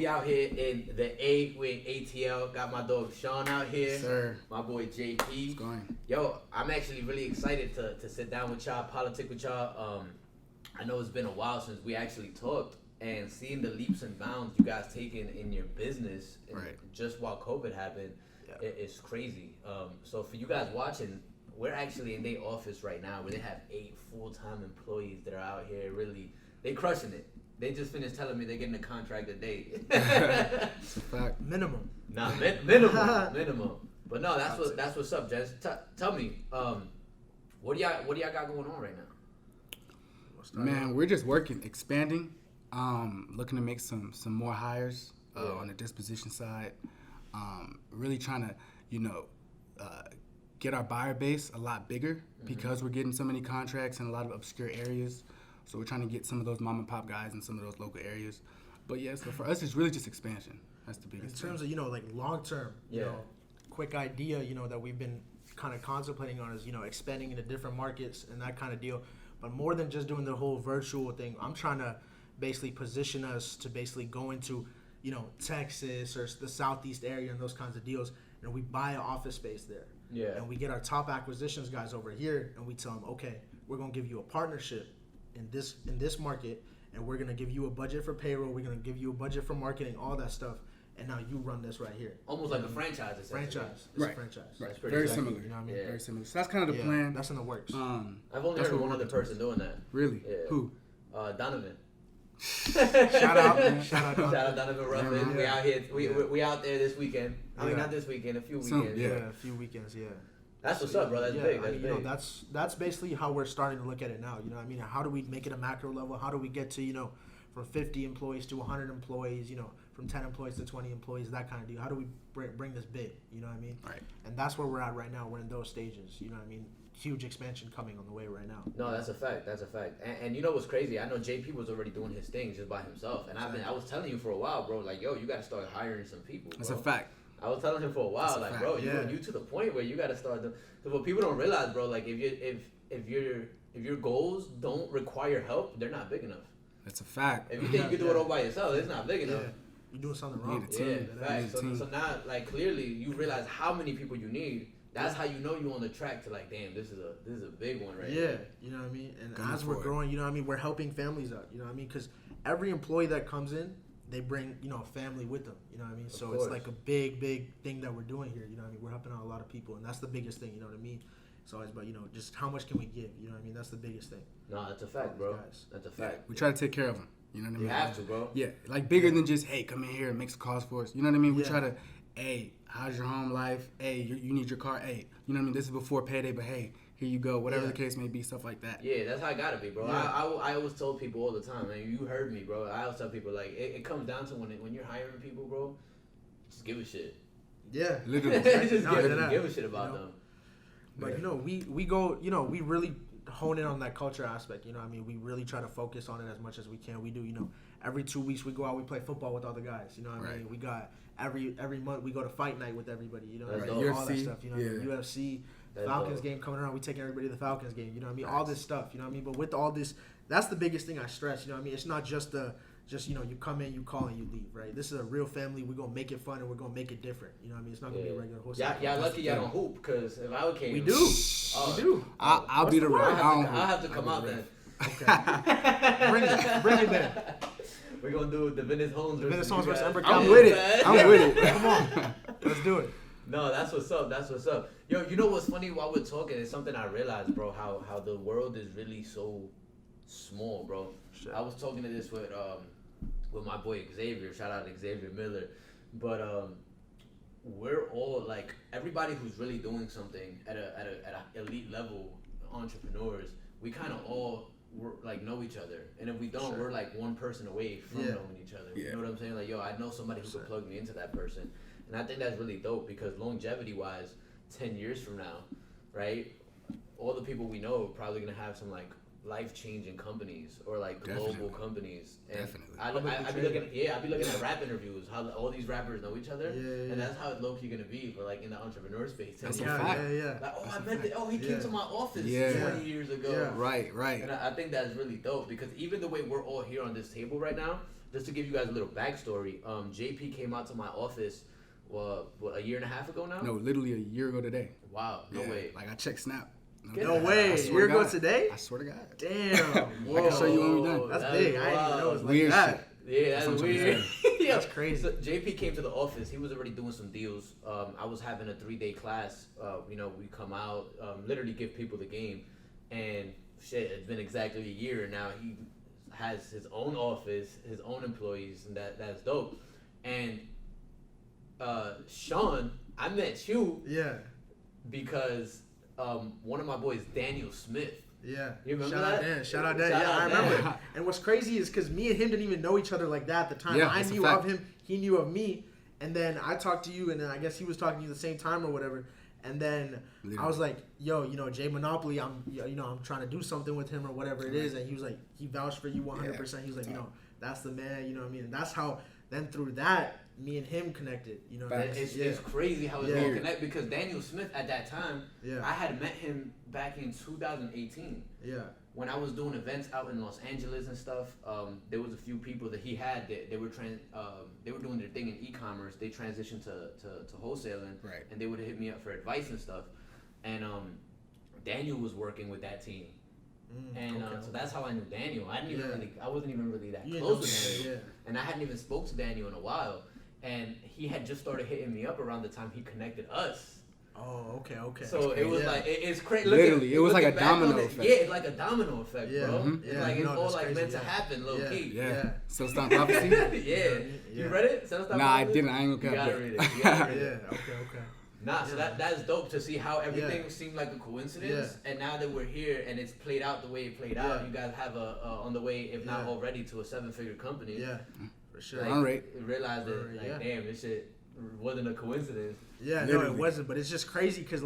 we out here in the A. We in ATL. Got my dog Shawn out here. Sir. My boy JP. It's going. Yo, I'm actually really excited to sit down with y'all, politic with y'all. I know it's been a while since we actually talked, and seeing the leaps and bounds you guys taking in your business, right, just while COVID happened, it's crazy. So for you guys watching, we're actually in their office right now where they have 8 full-time employees that are out here really, they crushing it. They just finished telling me they're getting a contract a day. Fact. Minimum. Nah, minimum. But no, that's what's up, Jess. Tell me, what do y'all got going on right now? Man, we're just working, expanding, looking to make some more hires on the disposition side. Really trying to, get our buyer base a lot bigger because we're getting so many contracts in a lot of obscure areas. So we're trying to get some of those mom and pop guys in some of those local areas. But yeah, so for us, it's really just expansion. That's the biggest thing. In terms of, like long term, quick idea, that we've been kind of contemplating on is, expanding into different markets and that kind of deal. But more than just doing the whole virtual thing, I'm trying to basically position us to basically go into, Texas or the Southeast area and those kinds of deals. And we buy an office space there. Yeah. And we get our top acquisitions guys over here and we tell them, okay, we're going to give you a partnership in this market, and we're gonna give you a budget for payroll. We're gonna give you a budget for marketing, all that stuff, and now you run this right here. Almost like a franchise. It's right. a franchise. Right. Very similar. You know what I mean? Yeah. Very similar. So that's kind of the plan. That's in the works. I've only heard one other person doing that. Really? Yeah. Who? Donovan. Shout out, man. Shout out Donovan Ruffin. Yeah. We out here. We out there this weekend. I mean, not this weekend. A few weekends. A few weekends. Yeah. That's what's up, bro. That's big. That's big. That's basically how we're starting to look at it now. You know what I mean? How do we make it a macro level? How do we get to, from 50 employees to 100 employees, from 10 employees to 20 employees, that kind of deal? How do we bring this big? You know what I mean? Right. And that's where we're at right now. We're in those stages. You know what I mean? Huge expansion coming on the way right now. No, that's a fact. That's a fact. And you know what's crazy? I know JP was already doing his thing just by himself. And I was telling you for a while, bro, like, yo, you got to start hiring some people, bro. That's a fact. I was telling him for a while, like, bro, you to the point where you got to start. Because what people don't realize, bro, like, if your goals don't require help, they're not big enough. That's a fact. If you think you can do it all by yourself, it's not big enough. You're doing something wrong. Fact. So now, like, clearly, you realize how many people you need. That's how you know you're on the track to, like, damn, this is a big one right here. You know what I mean? And as we're growing, you know what I mean, we're helping families out. You know what I mean? Because every employee that comes in, they bring, a family with them, you know what I mean? So it's like a big thing that we're doing here, you know what I mean? We're helping out a lot of people, and that's the biggest thing, you know what I mean? It's always about, just how much can we give, you know what I mean? That's the biggest thing. No, that's a fact, bro. That's a fact. We try to take care of them, you know what I mean? You have to, bro. Yeah, like bigger than just, hey, come in here and make some calls for us, you know what I mean? We try to, hey, how's your home life? Hey, you need your car? Hey, you know what I mean? This is before payday, but hey, here you go, whatever the case may be, stuff like that. Yeah, that's how I gotta be, bro. I always told people all the time, man, you heard me, bro. I always tell people, like, it comes down to when you're hiring people, bro, just give a shit. Yeah. Literally. Just give a shit about them. But, we go, we really hone in on that culture aspect, you know what I mean? We really try to focus on it as much as we can. We do, every 2 weeks we go out, we play football with all the guys, you know what I mean? We got, every month we go to fight night with everybody, you know what I mean? UFC, all that stuff, you know what I mean? UFC. Falcons game coming around, we taking everybody to the Falcons game, you know what I mean? All this stuff, you know what I mean? But with all this, that's the biggest thing I stress, you know what I mean? It's not just you come in, you call, and you leave, right? This is a real family. We're going to make it fun, and we're going to make it different, you know what I mean? It's not going to be a regular wholesaling. Y'all lucky y'all don't hoop, because if I came... We do. We do. I'll be the ref. I'll have to come out then. Okay. Bring it then. We're going to do the Venice Homes versus Ember. I'm with it. Come on. Let's do it. No, that's what's up. Yo, you know what's funny while we're talking? It's something I realized, bro, how the world is really so small, bro. Shit. I was talking to this with my boy Xavier. Shout out to Xavier Miller. But we're all, like, everybody who's really doing something at a elite level, entrepreneurs, we kind of all know each other. And if we don't, we're like one person away from knowing each other. You know what I'm saying? Like, yo, I know somebody who could plug me into that person. And I think that's really dope because longevity-wise, 10 years from now, right, all the people we know are probably going to have some, like, life-changing companies or, like, global companies. And I'd be looking at rap interviews, how all these rappers know each other. And that's how it's low-key going to be for, like, in the entrepreneur space. That's a fact. Like, he came to my office 20 years ago. Right. And I think that's really dope because even the way we're all here on this table right now, just to give you guys a little backstory, JP came out to my office, what, a year and a half ago now? No, literally a year ago today. Wow, no way. Like I checked Snap. No way. A year ago today? I swear to God. Damn. I can show you when we're done. That's big. I didn't even know it was like Weird that. shit. Yeah, that's weird. Yeah. That's crazy. So JP came to the office. He was already doing some deals. I was having a 3-day class. We come out, literally give people the game, and shit, it's been exactly a year now. He has his own office, his own employees, and that's dope. And Shawn, I met you. Yeah. Because one of my boys, Daniel Smith. Yeah. You remember Shout that? out Dan. Shout out Dan. Yeah, I remember. Dan. And what's crazy is because me and him didn't even know each other like that at the time. Yeah, I that's a knew fact. of him. He knew of me. And then I talked to you, and then I guess he was talking to you at the same time or whatever. And then I was like, yo, Jay Monopoly, I'm trying to do something with him or whatever it is. And he was like, he vouched for you 100%. He was like, that's the man, you know what I mean? And that's how, then through that, me and him connected, you know. It's crazy how it's all connected because Daniel Smith at that time, I had met him back in 2018. Yeah. When I was doing events out in Los Angeles and stuff, there was a few people that he had that they were doing their thing in e-commerce. They transitioned to wholesaling, right? And they would hit me up for advice and stuff. And Daniel was working with that team, so that's how I knew Daniel. I wasn't even really that close with Daniel, and I hadn't even spoke to Daniel in a while. And he had just started hitting me up around the time he connected us. Oh, okay. So it was like it's crazy. Literally, it was like a domino effect. Yeah, it's like a domino effect, bro. Mm-hmm. It's like it's all like meant to happen, low key. Yeah. So Stop Prophecy. You read it? Nah, I didn't. I ain't gonna You gotta read it. Okay. Nah, so that's dope to see how everything seemed like a coincidence, and now that we're here and it's played out the way it played out, you guys have on the way, if not already, to a 7-figure company. Yeah, for sure. Realize that, damn, this shit wasn't a coincidence. Yeah, literally. No, it wasn't. But it's just crazy because,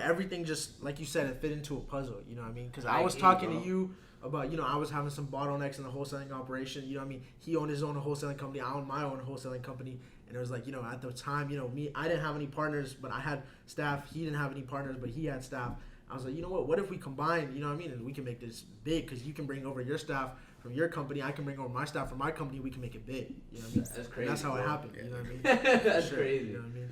everything just, like you said, it fit into a puzzle. You know what I mean? Because I was talking to you about, I was having some bottlenecks in the wholesaling operation. You know what I mean? He owned his own wholesaling company. I owned my own wholesaling company. And it was like, at the time, me, I didn't have any partners, but I had staff. He didn't have any partners, but he had staff. I was like, you know what if we combine, you know what I mean? And we can make this big because you can bring over your staff from your company. I can bring over my staff from my company. We can make it big. You know what I mean? That's crazy. And that's how it happened. You know what I mean? That's crazy. You know what I mean?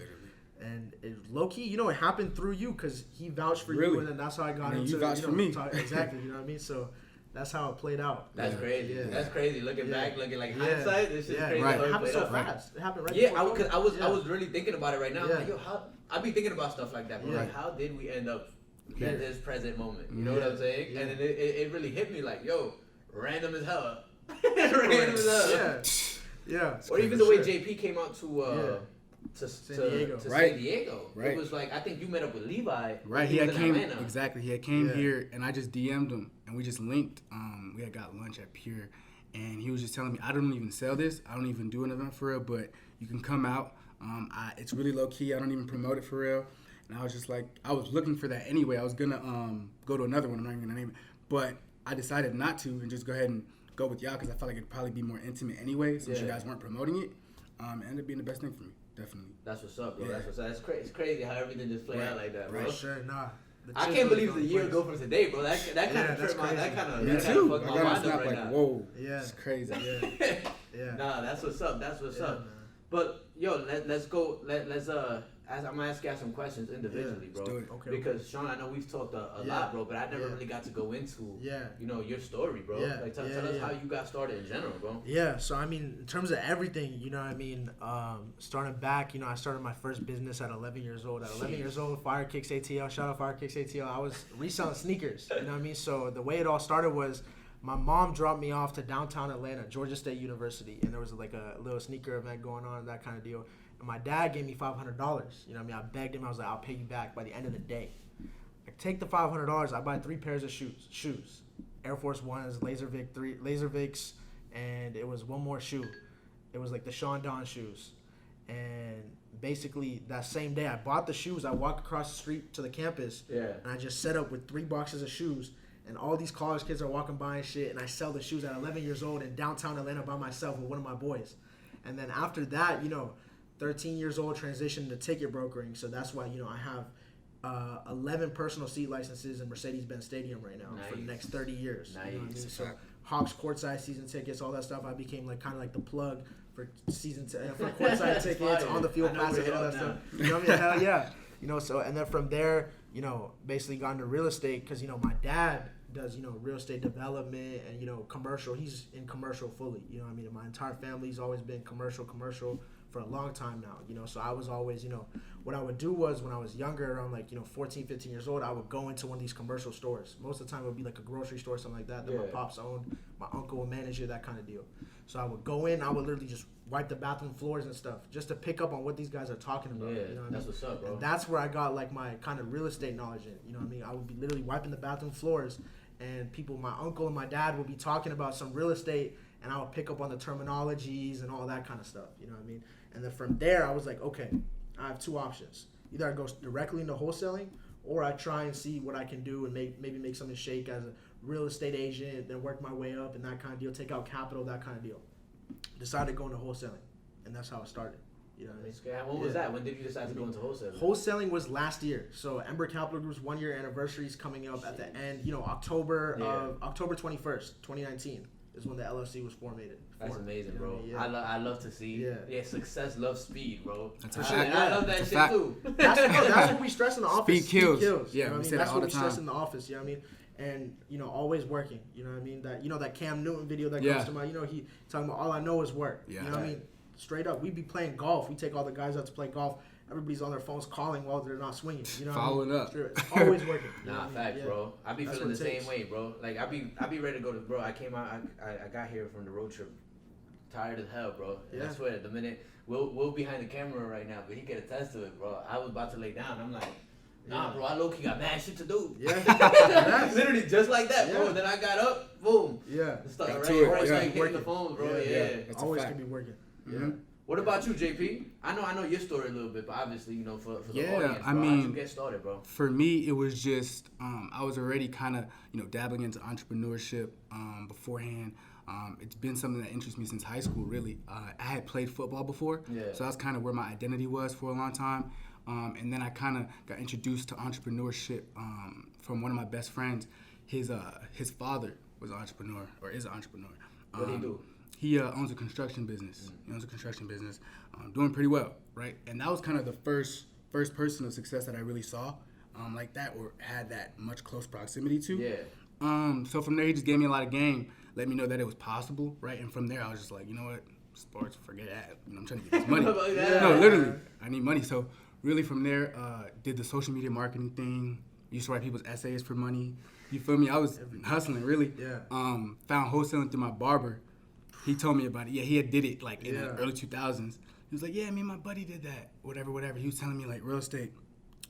And it, low key, it happened through you because he vouched for you, and then that's how I got into. You vouched for me. Exactly. You know what I mean? So that's how it played out. That's crazy. Yeah. That's crazy. Looking back, looking like hindsight, this is crazy. Right. It happened so fast. It happened right. Yeah, I was really thinking about it right now. Yeah. Like, I be thinking about stuff like that. But like, how did we end up at this present moment? You know what I'm saying? Yeah. And then it really hit me like, yo, random as hell. Random as hell. Yeah. Or even the way JP came out to San Diego. Right. It was like, I think you met up with Levi. Right. He had came exactly. He had came here, and I just DM'd him, and we just linked. We had got lunch at Pure, and he was just telling me, I don't even sell this. I don't even do an event for real, but you can come out. It's really low key. I don't even promote it for real. And I was just like, I was looking for that anyway. I was gonna go to another one. I'm not even gonna name it, but I decided not to and just go ahead and go with y'all because I felt like it'd probably be more intimate anyway. Since you guys weren't promoting it, it ended up being the best thing for me. Definitely. That's what's up, bro. That's what's up. It's crazy how everything just played out like that, bro. Right. Sure, nah. I can't believe it's a year ago from today, bro. That kind of tripped my, that kind of fucked my mind up right now. Whoa, it's crazy. Nah, that's what's up. That's what's up. Man. But yo, let's go. Let's I'm gonna ask you guys some questions individually, bro. Let's do it. Okay. Because Shawn, I know we've talked a lot, bro, but I never really got to go into your story, bro. Like tell us how you got started in general, bro. Yeah. So I mean, in terms of everything, you know what I mean, starting back, I started my first business at 11 years old. At 11 years old, Fire Kicks ATL. Shout out Fire Kicks ATL. I was reselling sneakers. You know what I mean? So the way it all started was my mom dropped me off to downtown Atlanta, Georgia State University, and there was like a little sneaker event going on, that kind of deal. And my dad gave me $500. You know what I mean? I begged him. I was like, I'll pay you back by the end of the day. I take the $500. I buy 3 pairs of shoes. Air Force Ones, Laser Vics, and it was one more shoe. It was like the Sean Don shoes. And basically that same day I bought the shoes. I walked across the street to the campus. And I just set up with 3 boxes of shoes. And all these college kids are walking by and shit. And I sell the shoes at 11 years old in downtown Atlanta by myself with one of my boys. And then after that, 13 years old, transitioned to ticket brokering. So that's why, I have 11 personal seat licenses in Mercedes-Benz Stadium right now for the next 30 years. Nice. You know what I mean? So Hawks courtside season tickets, all that stuff. I became like kind of like the plug for for courtside tickets, on the field passes, all that stuff. You know what I mean? Hell yeah. You know, so and then from there, you know, basically got into real estate because, you know, my dad does, you know, real estate development and, you know, commercial. He's in commercial fully. You know what I mean? And my entire family's always been commercial for a long time now, you know. So I was always, you know, what I would do was when I was younger, around like, you know, 14, 15 years old, I would go into one of these commercial stores. Most of the time it would be like a grocery store, something like that my pops owned. My uncle would manage it, that kind of deal. So I would go in, I would literally just wipe the bathroom floors and stuff just to pick up on what these guys are talking about. Yeah, you know what that's I mean? what's up, bro. And that's where I got like my kind of real estate knowledge in. You know what I mean? I would be literally wiping the bathroom floors, and people, my uncle and my dad would be talking about some real estate, and I would pick up on the terminologies and all that kind of stuff. You know what I mean? And then from there, I was like, okay, I have two options. Either I go directly into wholesaling, or I try and see what I can do and maybe make something shake as a real estate agent, then work my way up and that kind of deal, take out capital, that kind of deal. Decided to go into wholesaling, and that's how it started. You know what I mean? When was that? When did you decide to go into wholesaling? Wholesaling was last year. So Ember Capital Group's 1 year anniversary is coming up at the end, you know, October 21st, 2019 is when the LLC was formed. That's amazing, bro. Yeah. I love to see. Yeah, success loves speed, bro. That's a fact. I love that That's shit too. That's what we stress in the office. Speed kills. You Yeah, know we what I say mean? that That's all what the we stress time. in the office. You know what I mean? And, you know, always working. You know what I mean? That, you know, that Cam Newton video that comes to mind. You know, he talking about all I know is work. Yeah. You know what I mean? Straight up, we be playing golf. We take all the guys out to play golf. Everybody's on their phones calling while they're not swinging. You know, following what I mean? up. It's always working. Nah, facts, bro. I be That's feeling what the it same takes. way, bro. Like I be ready to go to, bro. I came out. I got here from the road trip, tired as hell, bro. And I swear, the minute we'll behind the camera right now, but he can attest to it, bro. I was about to lay down. I'm like, nah, bro. I low key got mad shit to do. Yeah. Literally just like that, bro. And then I got up, boom. Yeah. Started Got right, to it, right, yeah. hitting the phone, bro. Yeah. It's a Always fact. can be working. Mm-hmm. Yeah. What about you, JP? I know your story a little bit, but obviously, you know, for the Yeah, audience, bro, I mean, how'd you get started, bro? For me, it was just I was already kind of, you know, dabbling into entrepreneurship beforehand. It's been something that interests me since high school, really. I had played football before, so that's kind of where my identity was for a long time. And then I kind of got introduced to entrepreneurship from one of my best friends. His father was an entrepreneur, or is an entrepreneur. What do he do? He owns a construction business. Doing pretty well, right? And that was kind of the first person of success that I really saw like that, or had that much close proximity to. Yeah. So from there, he just gave me a lot of game, let me know that it was possible, right? And from there, I was just like, you know what, sports, forget that. You know, I'm trying to get this money. No, literally, I need money. So really from there, did the social media marketing thing. Used to write people's essays for money. You feel me? I was hustling, really. Yeah. Found wholesaling through my barber. He told me about it. Yeah, he had did it like in the early 2000s. He was like, yeah, me and my buddy did that. Whatever. He was telling me like real estate.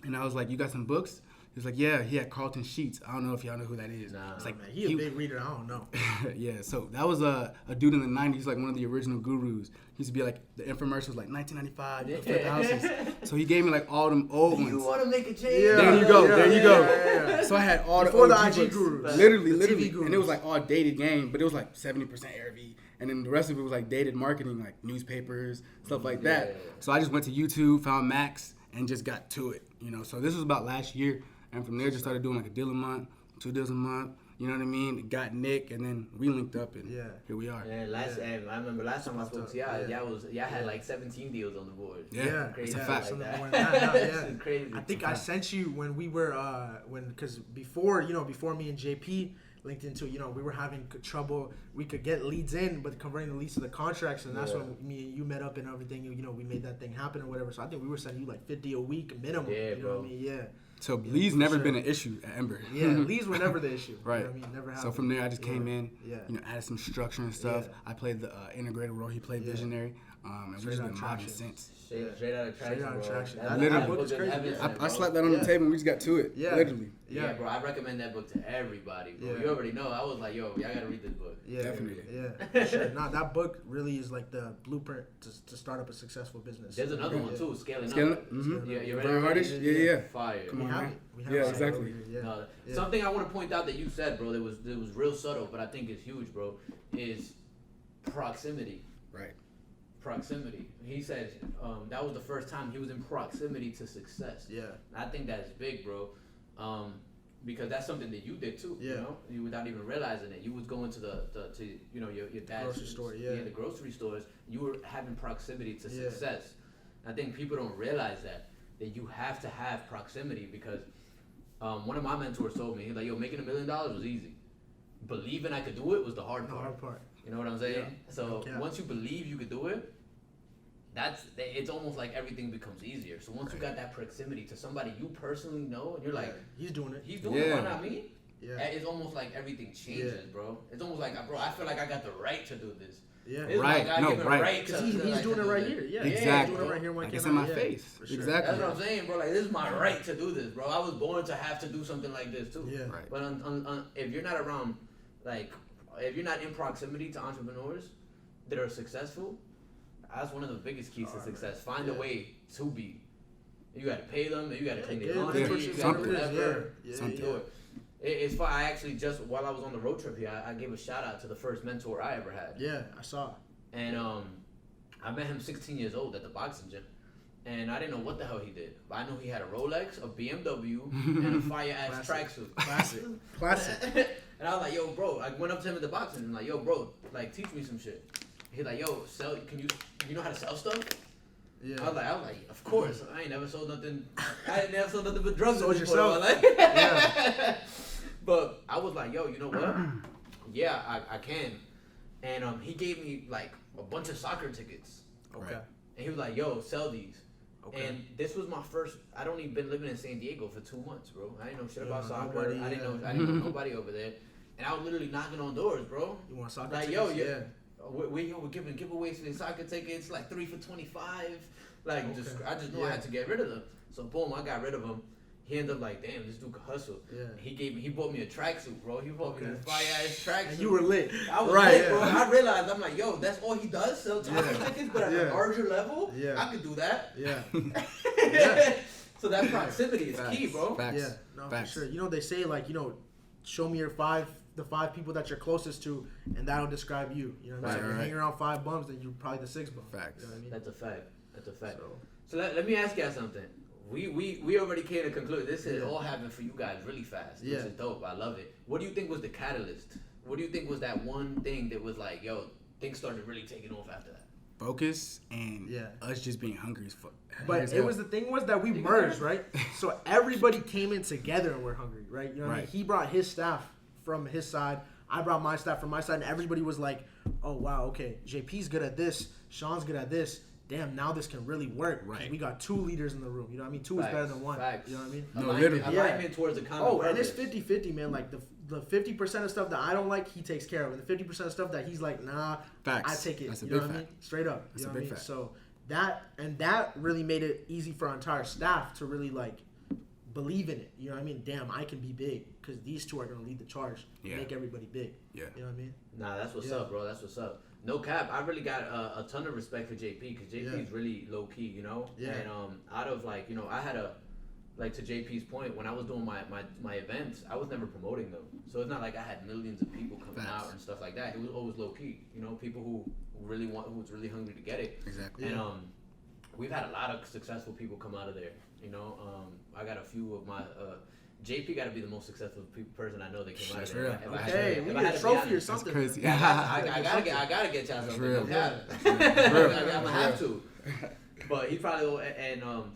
And I was like, you got some books? He was like, yeah, he had Carlton Sheets. I don't know if y'all know who that is. Nah, it's like, man, he a big reader. I don't know. Yeah, so that was a dude in the 90s, like one of the original gurus. He used to be like, the infomercials like 1995, flip houses. So he gave me like all them old ones. You want to make a change? Yeah. There you go. Yeah. So I had all Before the the OG IG books. gurus. Literally. The TV gurus. And it was like all dated game, but it was like 70% ARV. And then the rest of it was like dated marketing, like newspapers, stuff like that. Yeah. So I just went to YouTube, found Max, and just got to it. You know, so this was about last year. And from there, just started doing like a deal a month, 2 deals a month. You know what I mean? Got Nick, and then we linked up, and here we are. And I remember last time I spoke to y'all, y'all had like 17 deals on the board. Yeah, Crazy. it's a fact. Like that. Yeah. Crazy. I think I sent you when we were because before me and JP linked into, you know, we were having trouble. We could get leads in, but converting the leads to the contracts, and that's when me and you met up and everything. You know, we made that thing happen or whatever. So I think we were sending you like 50 a week minimum. Yeah, you know bro. what I mean? Yeah. So leads never been an issue at Ember. Yeah, leads were never the issue. Right. You know what I mean? Never happened. So from there, I just came in, Yeah. you know, added some structure and stuff. Yeah. I played the integrated role. He played visionary. And we've just been mobbing since. Straight out of traction. Straight out of traction. That book is crazy. I slapped that on the table and we just got to it. Yeah. Literally. Yeah, bro. I recommend that book to everybody, bro. Yeah. You already know. I was like, yo, y'all gotta read this book. Yeah, Definitely. Yeah, for sure. Nah, that book really is like the blueprint to start up a successful business. There's another one too, Scaling Up. Mm-hmm. Yeah, you Very ready? hardish? Yeah. Fire. Come on, man. We have Yeah, it exactly. over here, No, Yeah. Something I want to point out that you said, bro, that was real subtle, but I think it's huge, bro, is proximity. Right. Proximity. He said that was the first time he was in proximity to success. Yeah. I think that's big, bro. because that's something that you did too. You know, you without even realizing it, you was going to the you know your dad's grocery store. The grocery stores. You were having proximity to success. I think people don't realize that you have to have proximity because one of my mentors told me, he's like, yo, making $1 million was easy. Believing I could do it was the hard part. You know what I'm saying? Yeah. So once you believe you could do it, it's almost like everything becomes easier. So once you got that proximity to somebody you personally know, and you're like, he's doing it. Why not me? Yeah. It's almost like everything changes, bro. It's almost like, bro, I feel like I got the right to do this. Yeah, right. Right. Because he's doing it right here. Yeah, exactly. He's doing it right here. Like it's in my face. Sure. Exactly. That's what I'm saying, bro. Like, this is my right to do this, bro. I was born to have to do something like this too. Yeah. Right. But if you're not around, like, if you're not in proximity to entrepreneurs that are successful, that's one of the biggest keys to success. Find a way to be. You got to pay them. You got to clean their laundry. You got to do whatever. Do it. It's fun. I actually just while I was on the road trip here, I gave a shout out to the first mentor I ever had. Yeah, I saw. And I met him 16 years old at the boxing gym, and I didn't know what the hell he did. But I knew he had a Rolex, a BMW, and a fire ass tracksuit. Classic. And I was like, yo, bro. I went up to him at the boxing and I'm like, yo, bro, like teach me some shit. He's like, yo, you know how to sell stuff? Yeah. I was like, of course. I ain't never sold nothing. I ain't never sold nothing but drugs before. Yourself. Like, yeah. But I was like, yo, you know what? Yeah, I can. And he gave me like a bunch of soccer tickets. Okay. And he was like, yo, sell these. Okay. And this was my first. I don't even been living in San Diego for 2 months, bro. I didn't know shit about soccer. I didn't know nobody over there. And I was literally knocking on doors, bro. You want soccer like, tickets? Yo, yeah. We're giving giveaways for the soccer tickets, like 3 for $25. Like, I just knew I had to get rid of them. So boom, I got rid of them. He ended up like, damn, this dude could hustle. Yeah. He bought me a tracksuit, bro. He bought me this fire ass tracksuit. And you were lit. I was lit, bro. I realized, I'm like, yo, that's all he does, sell soccer tickets, but at a larger level, I could do that. Yeah. So that proximity is key, bro. Facts. Yeah, no, for sure. You know, they say like, show me the 5 people that you're closest to, and that'll describe you. You know what I mean? If you're hanging around 5 bums, then you're probably the 6th bum. Facts. You know what I mean? That's a fact. So let me ask you guys something. We already came to conclude this has all happened for you guys really fast. Which is dope. I love it. What do you think was the catalyst? What do you think was that one thing that was like, yo, things started really taking off after that? Focus and us just being hungry as fuck. But the thing was that we merged, right? So everybody came in together and we're hungry, right? You know what I mean? He brought his staff from his side. I brought my staff from my side, and everybody was like, oh, wow, okay, JP's good at this. Shawn's good at this. Damn, now this can really work. Right. We got 2 leaders in the room. You know what I mean? 2 is better than 1. Facts. You know what I mean? No, literally. Alignment towards the common purpose. And it's 50-50, man. Like, the 50% of stuff that I don't like, he takes care of. And the 50% of stuff that he's like, nah, I take it. That's a big fact. I mean? Straight up. That's you know a big what I mean? fact. So that really made it easy for our entire staff to really, like, believe in it. You know what I mean? Damn, I can be big because these 2 are going to lead the charge. Make everybody big. Yeah. You know what I mean? Nah, that's what's up, bro. That's what's up. No cap, I really got a ton of respect for JP because JP is really low key, you know. Yeah. And out of like, I had to JP's point, when I was doing my events, I was never promoting them. So it's not like I had millions of people coming out and stuff like that. It was always low key, people who was really hungry to get it. Exactly. And we've had a lot of successful people come out of there. I got a few of my. JP got to be the most successful person I know that came out of there. Okay, we need a trophy or something. That's crazy. I gotta get y'all something. No cap. I'm gonna have to. But he probably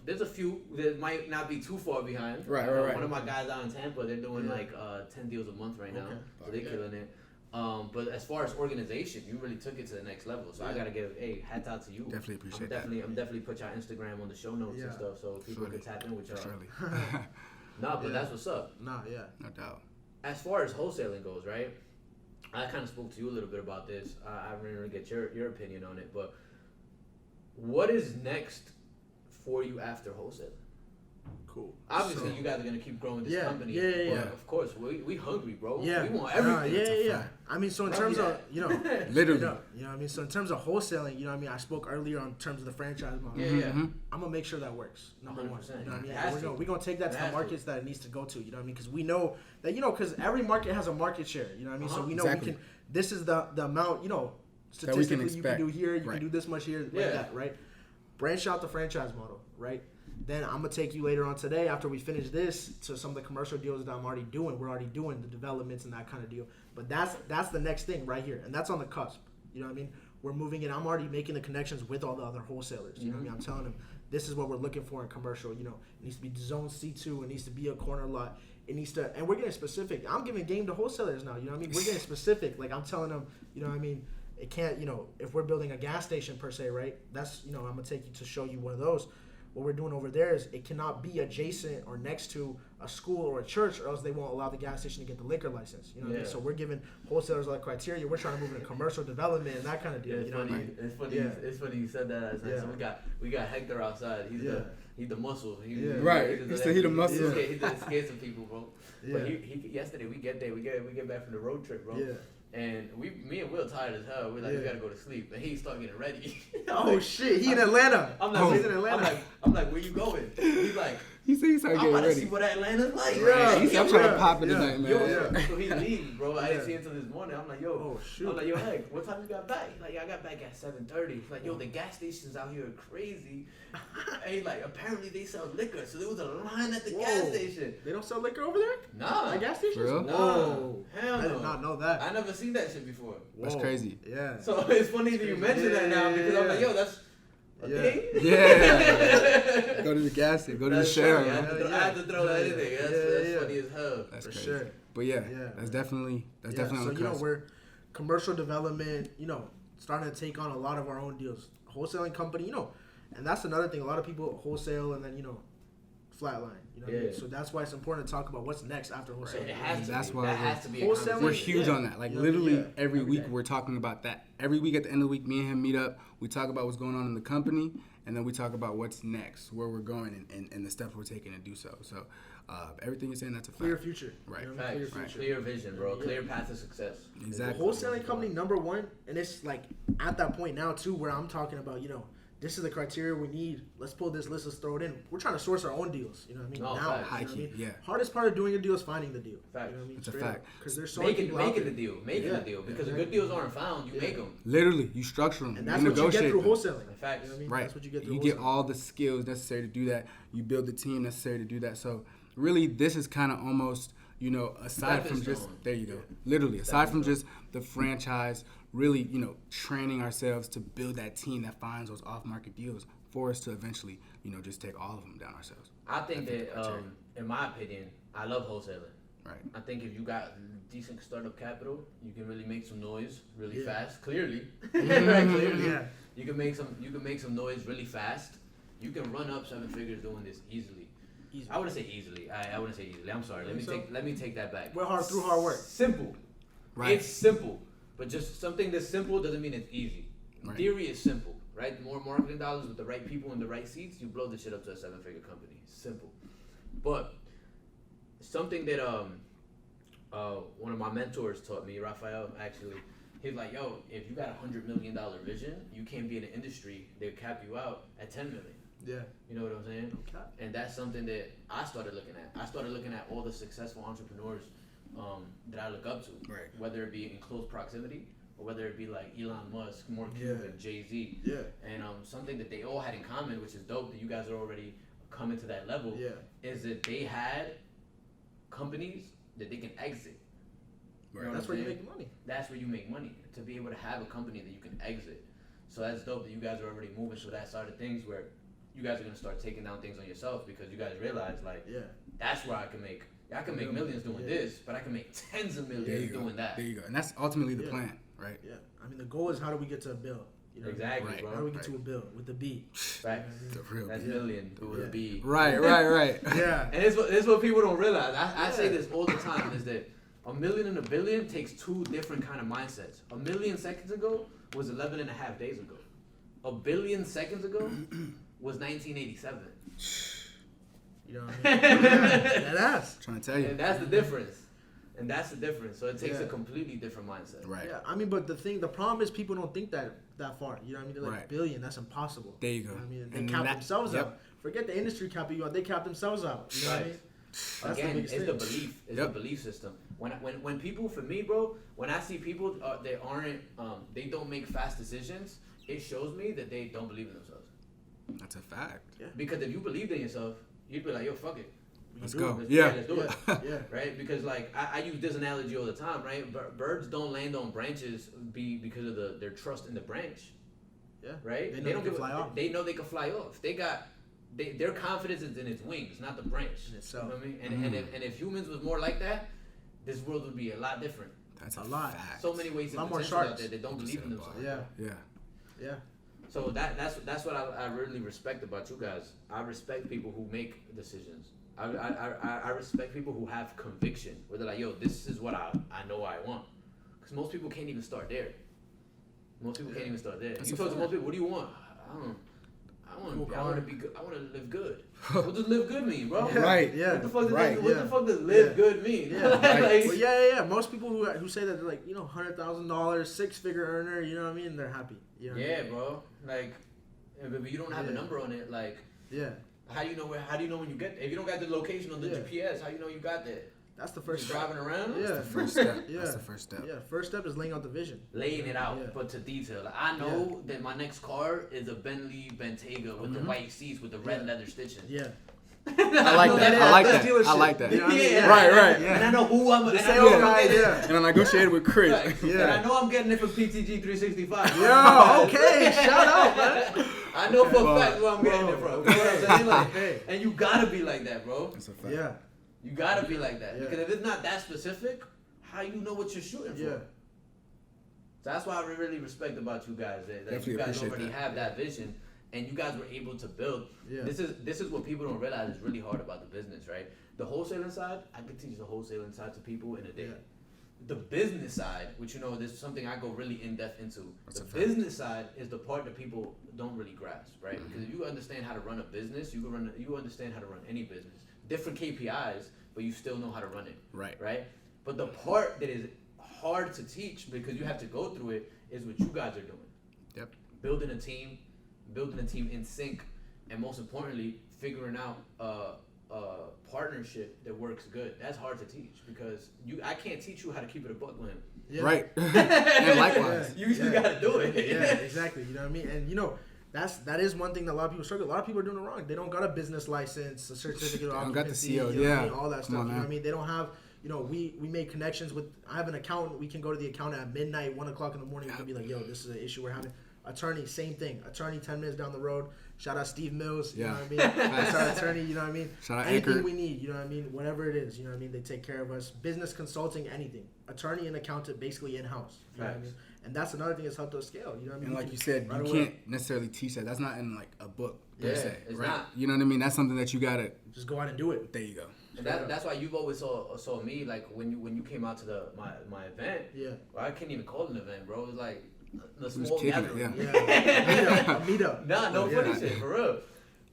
there's a few that might not be too far behind. Right. One of my guys out in Tampa, they're doing 10 deals a month right now, so they're killing it. But as far as organization, you really took it to the next level. So I gotta give hats out to you. Definitely appreciate that. I'm definitely put y'all Instagram on the show notes and stuff, so people can tap in with y'all. Surely. Nah, but that's what's up. Nah, yeah. No doubt. As far as wholesaling goes, right? I kind of spoke to you a little bit about this. I really want to get your opinion on it. But what is next for you after wholesaling? Cool. Obviously, you guys are going to keep growing this company. Yeah. But of course, we hungry, bro. Yeah. We want everything. Yeah. I mean, so in terms of, literally. You know what I mean? So in terms of wholesaling, you know what I mean? I spoke earlier on terms of the franchise model. Yeah. I'm going to make sure that works. Number 1. You know what I mean? We're going to take that to the markets that it needs to go to. You know what I mean? Because we know that, because every market has a market share. You know what I mean? So we know we can, this is the amount, statistically you can do here. You can do this much here, like that, right? Branch out the franchise model, right? Then I'm gonna take you later on today after we finish this to some of the commercial deals that I'm already doing. We're already doing the developments and that kind of deal. But that's the next thing right here, and that's on the cusp. You know what I mean? We're moving in. I'm already making the connections with all the other wholesalers. You know what I mean? I'm telling them this is what we're looking for in commercial. You know, it needs to be zone C2. It needs to be a corner lot. It needs to, and we're getting specific. I'm giving game to wholesalers now. You know what I mean? We're getting specific. Like I'm telling them, you know what I mean? It can't, you know, if we're building a gas station per se, right? That's, you know, I'm gonna take you to show you one of those. What we're doing over there is it cannot be adjacent or next to a school or a church, or else they won't allow the gas station to get the liquor license. You know what I mean? So we're giving wholesalers like criteria. We're trying to move into commercial development and that kind of deal. It's you know funny. what I mean? It's funny. It's funny you said that. So we got Hector outside. He's the muscle. He's the muscle. He's scared some people, bro. But he yesterday we get back from the road trip, bro. And me and Will tired as hell. We're like, we gotta go to sleep. And he started getting ready. Oh shit, he in Atlanta. He's in Atlanta. I'm like, where you going? He's like, he said he started I'm getting about ready. to see what Atlanta's like. He said, I'm trying to pop it tonight, man. So he leaves, bro. I didn't see him until this morning. I'm like, yo. Oh shoot. I'm like, yo, Hank, what time you got back? He's like, yeah, I got back at 7:30. He's like, yo, the gas stations out here are crazy. And he's like, apparently they sell liquor, so there was a line at the gas station. They don't sell liquor over there? Nah. At gas stations? Real? Whoa. Hell no. I did not know that. I never seen that shit before. That's crazy. Yeah. So it's funny that you mention that now because I'm like, yo, that's a thing. Yeah. Go to the gas station. Go to the share. I had to throw that in there. That's funny as hell. That's for crazy. sure. But that's definitely on So, the you know, cusp. we're commercial development, you know, starting to take on a lot of our own deals. Wholesaling company, you know, and that's another thing. A lot of people wholesale and then, you know, flatline. You know what I mean? So that's why it's important to talk about what's next after wholesaling. It has to That's be. why That has to be a wholesaling- conversation. We're huge on that. Like literally every week day. we're talking about that. Every week at the end of the week, me and him meet up. We talk about what's going on in the company, and then we talk about what's next, where we're going, and the steps we're taking to do so. So everything you're saying, that's a fact. Clear future. Right. You know what I mean? Facts. Clear vision, bro. Clear path to success. Exactly. Wholesaling company number one, and it's like at that point now too where I'm talking about, you know, this is the criteria we need. Let's pull this list, let's throw it in. We're trying to source our own deals. You know what I mean? No, now, facts. you know what I mean? Yeah. Hardest part of doing a deal is finding the deal. Facts. You know what I mean? It's a fact. Because there's so many people out Making there. the deal. Making the deal. Because the good deals aren't found. You make them. Literally, you structure them. And that's you what you get negotiate through them. wholesaling. Facts. You know what I mean? Right. That's what you get through You wholesaling. get all the skills necessary to do that. You build the team necessary to do that. So really, this is kind of almost, you know, aside Stepping from just stone. there you go. Literally, aside from just the franchise, really, you know, training ourselves to build that team that finds those off-market deals for us to eventually, you know, just take all of them down ourselves. I think that, in my opinion, I love wholesaling. Right. I think if you got decent startup capital, you can really make some noise really fast. Clearly, right? Clearly, Yeah. you can make some noise really fast. You can run up 7 figures doing this easily. I wouldn't say easily. I wouldn't say easily. I'm sorry. Let me take that back. We're through hard work. Simple. Right. It's simple, but just something that's simple doesn't mean it's easy. Right. Theory is simple, right? More marketing dollars with the right people in the right seats, you blow this shit up to a 7-figure company. Simple. But something that one of my mentors taught me, Raphael, actually, he's like, yo, if you got $100 million vision, you can't be in an industry they'll cap you out at 10 million. Yeah. You know what I'm saying? Okay. And that's something that I started looking at. I started looking at all the successful entrepreneurs that I look up to, Right. whether it be in close proximity or whether it be like Elon Musk, Mark Cuban, Jay-Z. Yeah. And something that they all had in common, which is dope that you guys are already coming to that level, is that they had companies that they can exit. You know what That's I'm where you saying? make money. That's where you make money, to be able to have a company that you can exit. So that's dope that you guys are already moving to that side of things where you guys are going to start taking down things on yourself because you guys realize, like, that's where I can make millions doing this, but I can make tens of millions doing that. There you go. And that's ultimately the plan, right? Yeah. I mean, the goal is how do we get to a bill? You know, Exactly, Right. bro. How do we get to a bill with the B? Facts. The real That's deal. million with a B. Right. Yeah. And it's what people don't realize. I say this all the time is that a million and a billion takes two different kind of mindsets. A million seconds ago was 11 and a half days ago. A billion seconds ago was 1987. You know what I mean? That ass. Trying to tell you. And that's the difference. So it takes a completely different mindset. Right. Yeah, I mean, but the problem is people don't think that far. You know what I mean? They're like, Right. billion, that's impossible. There you go. You know what I mean? They And cap that- themselves yep. out. Forget the industry capping you out. They cap themselves out. You know what I Right. mean? That's Again, the it's biggest the thing. belief. It's Yep. the belief system. When people, for me, bro, when I see people they aren't, they don't make fast decisions, it shows me that they don't believe in themselves. That's a fact. Yeah. Because if you believed in yourself, you'd be like, yo, fuck it. Let's go. Let's do it. Yeah. Right? Because like I use this analogy all the time, right? Birds don't land on branches because of their trust in the branch. Yeah. Right? They know they can fly off. They know they can fly off. Their confidence is in its wings, not the branch. So, you know what I mean? And if humans was more like that, this world would be a lot different. That's a lot. fact. So many ways of potential out there that don't believe in themselves. Yeah. So that's what I really respect about you guys. I respect people who make decisions. I respect people who have conviction, where they're like, yo, this is what I know I want. Because most people can't even start there. Most people can't even start there. That's You a talk to fact. most people, what do you want? I want to be good. I want to live good. What does live good mean, bro? Right. Yeah. What the fuck? Right. What the fuck does live good mean? Yeah. Like, Well, yeah. Most people who say that they're like, $100,000, 6-figure earner, you know what I mean? They're happy. You know what I mean? bro. Like, but you don't have a number on it. Like, Yeah. how do you know when you get there? If you don't got the location on the GPS, how you know you got there? That's the first Just step. driving around? Yeah. That's the first step. Yeah. That's the first step. Yeah. First step is laying out the vision. Laying it out, Yeah. but to detail. Like, I know that my next car is a Bentley Bentayga with the white seats with the red leather stitching. Yeah. I like that. Yeah, I like that's that. dealership. I like that. You know what I mean? Yeah. Right. Yeah. And I know who I'm The and I sales know guy, I'm getting. yeah. And I negotiated with Chris. Right. Yeah. And I know I'm getting it from PTG 365. Yo, okay, shout out, man. I know for a Well, fact where I'm getting it from. You know what I'm saying? Like, Hey. and you gotta be like that, bro. That's a fact. Yeah. You gotta be like that. Yeah. Because if it's not that specific, how you know what you're shooting for? Yeah. So that's why I really respect about you guys. That Definitely you guys appreciate already that. have that vision, and you guys were able to build. Yeah. This is what people don't realize is really hard about the business, right? The wholesaling side, I could teach the wholesaling side to people in a day. Yeah. The business side, which this is something I go really in depth into. That's The a fact. business side is the part that people don't really grasp, right? Because if you understand how to run a business, you understand how to run any business. Different KPIs, but you still know how to run it. Right. Right? But the part that is hard to teach because you have to go through it is what you guys are doing. Yep. Building a team in sync, and most importantly, figuring out a partnership that works good. That's hard to teach because I can't teach you how to keep it a buck with him. Yeah. Right. And likewise. You just gotta do it. Yeah, exactly. You know what I mean? And that is one thing that a lot of people struggle. A lot of people are doing it wrong. They don't got a business license, a certificate of They don't got the occupancy, CO, you know what I yeah. mean? All that Come stuff. on, You know what I man. mean? They don't have. We made connections with. I have an accountant. We can go to the accountant at midnight, 1:00 in the morning. We can be like, yo, this is an issue we're having. Attorney, same thing. Attorney, 10 minutes down the road. Shout out Steve Mills. You know what I mean? That's our attorney. You know what I mean? Shout out Anything Anchor. we need. You know what I mean? Whatever it is. You know what I mean? They take care of us. Business consulting, anything. Attorney and accountant, basically in house. You know what I mean? And that's another thing that's helped us scale. You know what I mean? And We like can you said, right you away can't necessarily teach that. That's not in like a book per Yeah, se, it's right? not. You know what I mean? That's something that you gotta. just go out and do it. There you go. And that's why you've always saw me like when you came out to my event. Yeah. Well, I can't even call it an event, bro. It was like the was small kicking it, gathering. Yeah. A meetup. Nah, no Yeah. funny shit, for real.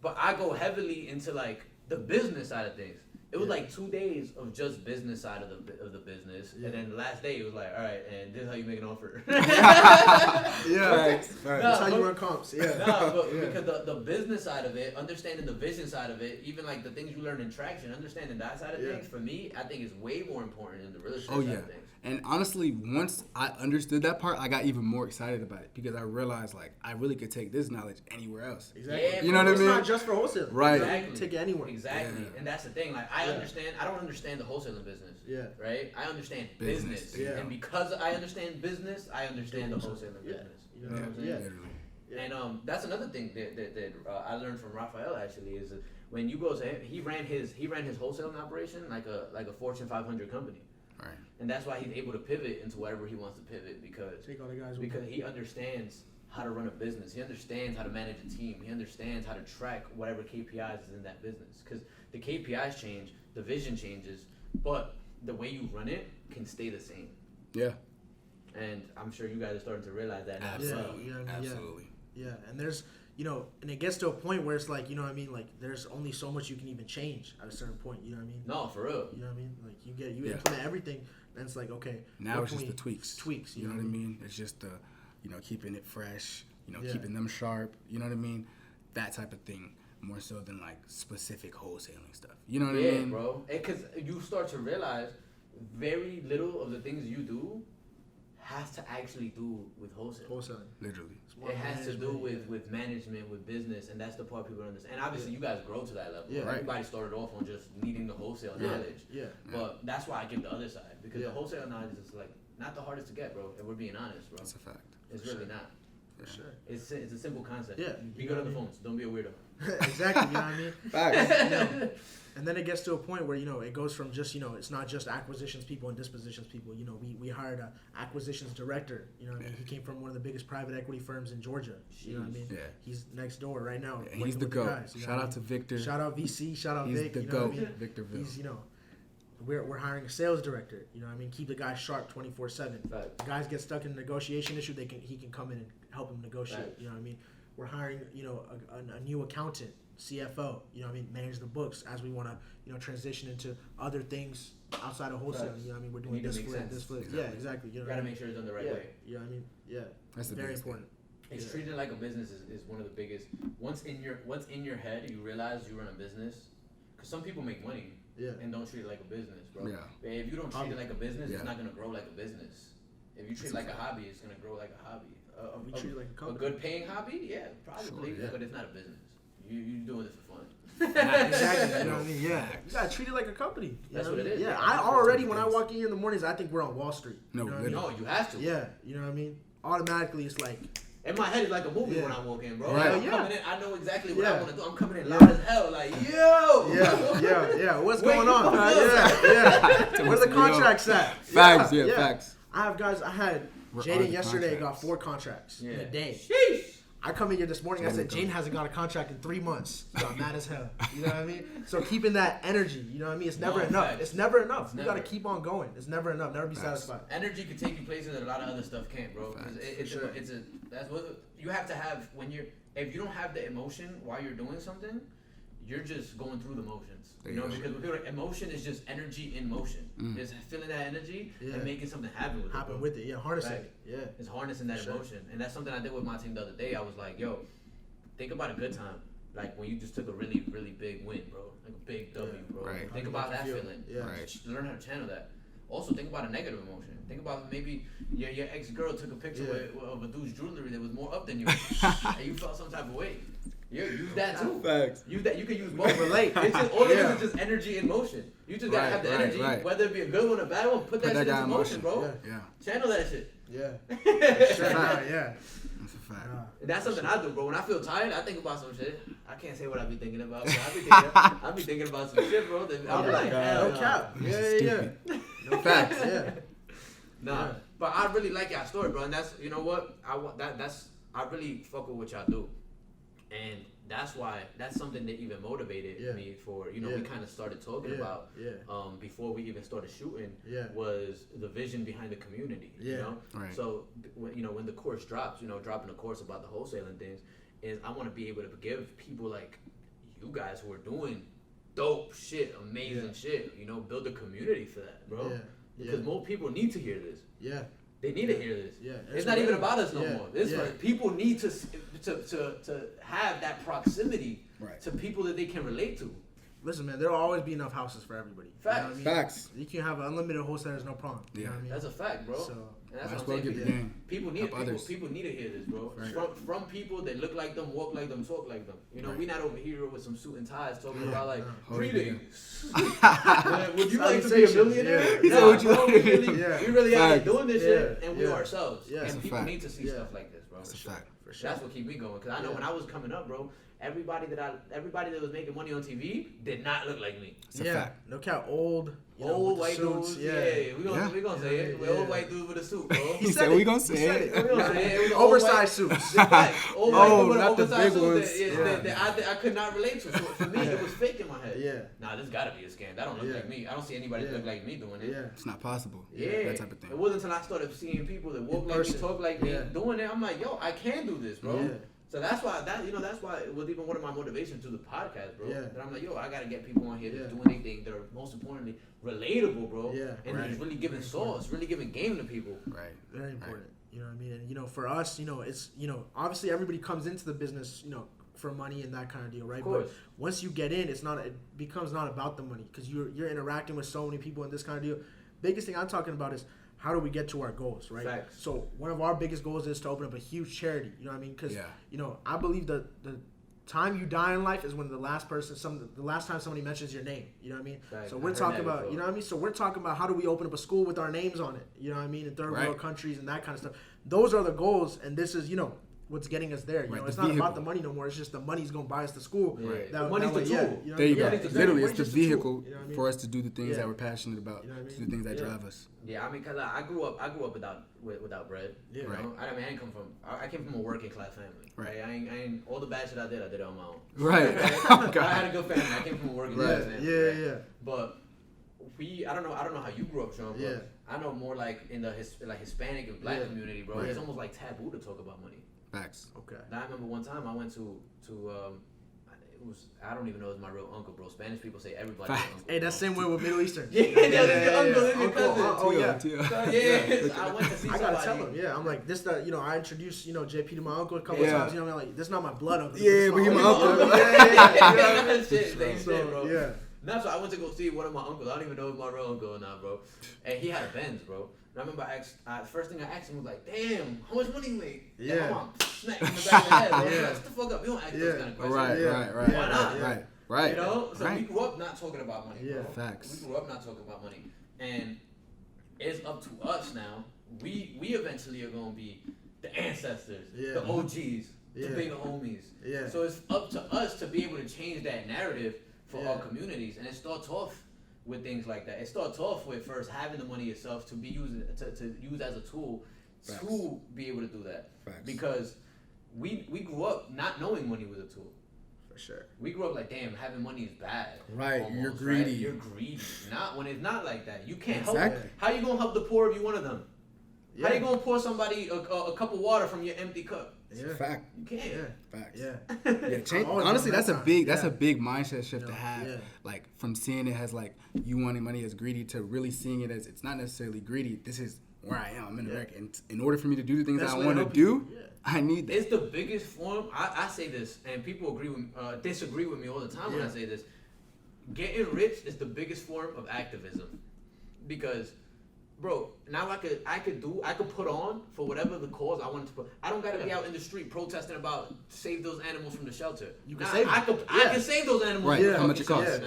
But I go heavily into like the business side of things. It was Yeah. like 2 days of just business side of the business, Yeah. and then the last day it was like, all right, and this is how you make an offer. Yeah. Facts. That's how Nah, you run comps. Yeah. Nah, but Yeah. because the business side of it, understanding the vision side of it, even like the things you learn in traction, understanding that side of Yeah. things, for me, I think is way more important than the real estate Oh side yeah. of things. And honestly, once I understood that part, I got even more excited about it because I realized like I really could take this knowledge anywhere else. Exactly. Yeah, You know what I It's mean? not just for wholesale. Right. You know, you Exactly. can take it anywhere. Exactly. Yeah. And that's the thing. Like I don't understand the wholesaling business. Yeah. Right? I understand Business, business. yeah. And because I understand business, I understand the Business. wholesaling Yeah. business. You know what I'm saying? Yeah. Yeah. Literally. Yeah. And that's another thing that I learned from Raphael actually is that when you go to him, he ran his wholesaling operation like a Fortune 500 company. Right. And that's why he's able to pivot into whatever he wants to pivot because Take all the guys with because him. he understands how to run a business. He understands how to manage a team. He understands how to track whatever KPIs is in that business. Because the KPIs change, the vision changes, but the way you run it can stay the same. Yeah. And I'm sure you guys are starting to realize that now. Absolutely. Yeah, yeah. Absolutely. Yeah, and there's, and it gets to a point where it's like, you know what I mean? Like, there's only so much you can even change at a certain point, you know what I mean? No, for real. You know what I mean? Like, you Yeah. implement everything, then it's like, okay. Now what it's can just we- the tweaks. Tweaks, You know what I mean? It's just the, keeping it fresh. Yeah. Keeping them sharp. You know what I mean? That type of thing more so than like specific wholesaling stuff. You know what I Yeah, mean? bro. Because you start to realize very little of the things you do has to actually do with Wholesaling. Literally. It has to do with management, with business, and that's the part people don't understand. And obviously, you guys grow to that level. Yeah. Everybody started off on just needing the wholesale knowledge. Yeah. But that's why I give the other side, because the wholesale knowledge is like not the hardest to get, bro. If we're being honest, bro. That's a fact. It's really not. For sure. It's a simple concept. Yeah. Be good on the phones. Don't be a weirdo. Exactly. You know what I mean? Facts. And then it gets to a point where, it goes from just, it's not just acquisitions people and dispositions people. We hired a acquisitions director. You know what I mean? He came from one of the biggest private equity firms in Georgia. You know what I mean? Yeah. He's next door right now. Yeah, he's the GOAT. Shout out to Victor. Shout out VC. Shout out He's Vic. the You know what I GOAT. mean? Victorville. He's, we're hiring a sales director. You know what I mean? Keep the guy sharp 24/7. Fact. Guys get stuck in a negotiation issue, he can come in and help them negotiate. Fact. You know what I mean? We're hiring, a new accountant, CFO, manage the books as we want to, transition into other things outside of wholesale. Facts. You know what I mean? We're Need doing to this make flip, sense. this flip. Exactly. Yeah, exactly. You gotta make sure it's done the right way. You know what I mean? Yeah. That's the Very biggest important. It's treated like a business is one of the biggest. Once in your head, you realize you run a business. Because some people make money and don't treat it like a business, bro. Yeah. If you don't treat it like a business, it's Yeah. not gonna grow like a business. If you treat it like a hobby, it's gonna grow like a hobby. We treat it like a company. good paying hobby, yeah, probably, Sure, yeah. but it's not a business. You doing this for fun. Exactly. You know what I mean? Yeah. You gotta treat it like a company. You That's know what it is. Yeah. Yeah. I already, when I walk in the mornings, I think we're on Wall Street. No, you know what I mean? No, you have to. Yeah. You know what I mean? Automatically, it's like. In my head, it's like a movie Yeah. when I walk in, bro. Right. I'm coming in, I know exactly what I Yeah. want to do. I'm coming in Yeah. loud as hell, like, yo! Yeah. What's Wait, going on? you Yeah. Where the contracts at? Facts, yeah, facts. I have guys. I had Where are Jaden the yesterday contracts? got 4 contracts in a day. Sheesh! I come in here this morning. I There said we go. Jaden hasn't got a contract in 3 months. So I'm mad as hell. You know what I mean? So keeping that energy. You know what I mean? It's never No, enough. facts. It's never enough. It's You never. gotta keep on going. It's never enough. Never be satisfied. Energy can take you places that a lot of other stuff can't, bro. That's what you have to have if you don't have the emotion while you're doing something, you're just going through the motions. There You know, you go. because with people, emotion is just energy in motion. Just feeling that energy and making something happen with it. Yeah, harnessing Right. it. Yeah. It's harnessing that emotion. And that's something I did with my team the other day. I was like, yo, think about a good time. Like when you just took a really, really big win, bro. Like a big W, bro. Right. Think about that feeling. Yeah. Right. Just learn how to channel that. Also, think about a negative emotion. Think about maybe your ex-girl took a picture of a dude's jewelry that was more up than you, and you felt some type of way. Yeah, use that too. Facts. Use that. You can use both. Relate. It's just, all it is just energy in motion. You just gotta Right, have the right, energy, right. whether it be a good one or a bad one. Put that shit guy into in motion, bro. Yeah. Channel that shit. Yeah. That's Sure. Yeah. That's a fact. That's something I do, bro. When I feel tired, I think about some shit. I can't say what I be thinking about, but I be thinking about some shit, bro. That I'm like, hell No cap. no. Yeah. No facts. Yeah. Nah, Yeah. but I really like y'all story, bro. And that's, you know what, I really fuck with what y'all do, and that's something that even motivated me for, we kind of started talking about before we even started shooting was the vision behind the community, you know. Right. So when the course drops, dropping a course about the wholesaling things, is I want to be able to give people like you guys who are doing dope shit, amazing shit, build a community for that, bro. Because more people need to hear this. Yeah. They need to hear this. Yeah. It's not even about us no more. This Yeah. like people need to have that proximity Right. to people that they can relate to. Listen, man, there'll always be enough houses for everybody. You know Facts. what I mean? Facts. You can have unlimited wholesalers, no problem. You know what I mean? That's a fact, bro. So, and that's might as what well I'm get saying. the game. People need to hear this, bro. Right. From people that look like them, walk like them, talk like them. Right. We not over here with some suit and ties talking about like Hold greetings. Would you like to be a millionaire? Yeah. Nah, Would you bro, like we to be- really, Yeah. we really out here Facts. doing this shit, and we Yeah. ourselves. Yeah. That's And a people fact. need to see Yeah. stuff like this, bro. That's a fact. For sure. That's what keep me going. Because I know when I was coming up, bro, everybody that was making money on TV did not look like me. It's a Yeah. fact. No cap. Old. Old with the white suits, dudes, yeah. We gonna say it. Yeah. Old white dude with a suit, bro. He said we gonna He say said it. We gonna say it. It was an Oversized old white- suits. Facts. Old Oh, white dude with an not the oversized big suit ones. that I could not relate to. So for me, it was fake in my head. Yeah. Nah, this gotta be a scam. That don't look Yeah. like me. I don't see anybody that look like me doing it. Yeah. It's not possible. Yeah, That type of thing. It wasn't until I started seeing people that walk In like me, person. talk like me, Yeah. doing it. I'm like, yo, I can do this, bro. Yeah. So that's why it was even one of my motivations to the podcast, bro. Yeah. That I'm like, yo, I gotta get people on here that's Yeah. doing anything that are most importantly relatable, bro. Yeah. And Right. just really giving sauce, really giving game to people. Right. Very important. You know what I mean? And for us, it's obviously everybody comes into the business, for money and that kind of deal, right? Of course. But once you get in, it becomes not about the money because you're interacting with so many people in this kind of deal. Biggest thing I'm talking about is how do we get to our goals, right? Facts. So one of our biggest goals is to open up a huge charity. You know what I mean? Because I believe that the time you die in life is when the last time somebody mentions your name. You know what I mean? Facts. So we're talking about, you know what I mean? So we're talking about how do we open up a school with our names on it? You know what I mean? In third world countries and that kind of stuff. Those are the goals, and this is, what's getting us there. You know, it's not about the money no more. It's just the money's gonna buy us the school. Right. The money's the tool. There you go. Literally, it's the vehicle you know what I mean? for us to do the things that we're passionate about, to do the things that drive us. Yeah, I mean, cause I grew up without bread. Yeah. Right. I mean, I came from a working class family. Right. I ain't all the bad shit I did it on my own. Right. I had a good family. I came from a working class family. Yeah. But I don't know how you grew up, Shawn. But I know more like in the Hispanic and Black community, bro. It's almost like taboo to talk about money. Facts. Okay. Now, I remember one time I went to it was, I don't even know if it was my real uncle, bro. Spanish people say everybody's uncle. Hey, that's same way with Middle Eastern. That's your uncle, that's your cousin. Oh yeah. So, I went to see somebody. I gotta tell him, I'm like, this I introduced, JP to my uncle a couple times, I'm like, this is not my blood uncle. Yeah, but he's my uncle. That shit, same shit, bro. Yeah. Now, so I went to go see one of my uncles. I don't even know if my real uncle or not, bro. And he had a Benz, bro. And I remember first thing I asked him was like, damn, how much money you make? Yeah. And my mom smacked me in the back of the head, bro. Like, shut the fuck up. You don't ask those kind of questions. Right. Why not? Right. You know? So we grew up not talking about money, bro. Facts. We grew up not talking about money. And it's up to us now. We eventually are going to be the ancestors, the OGs, the bigger homies. Yeah. So it's up to us to be able to change that narrative for our communities. And it starts off with things like that. It starts off with first having the money yourself to be used to use as a tool to be able to do that. Because we grew up not knowing money was a tool. For sure. We grew up like, damn, having money is bad. Right. Almost, you're greedy. Right? You're greedy. Not when it's not like that. You can't help. How you gonna help the poor if you one of them? How you gonna pour somebody a cup of water from your empty cup? It's a fact. You can't. Facts. Yeah. Honestly, that's a big mindset shift to have. Yeah. Like from seeing it as like you wanting money as greedy to really seeing it as it's not necessarily greedy. This is where I am. I'm in America, and in order for me to do the things I want to do, I need that. It's the biggest form. I say this, and people disagree with me all the time when I say this. Getting rich is the biggest form of activism, because, bro, now I could put on for whatever the cause I wanted to put. I don't gotta be out in the street protesting about save those animals from the shelter. You can save them. I can save those animals. Right. How much it costs?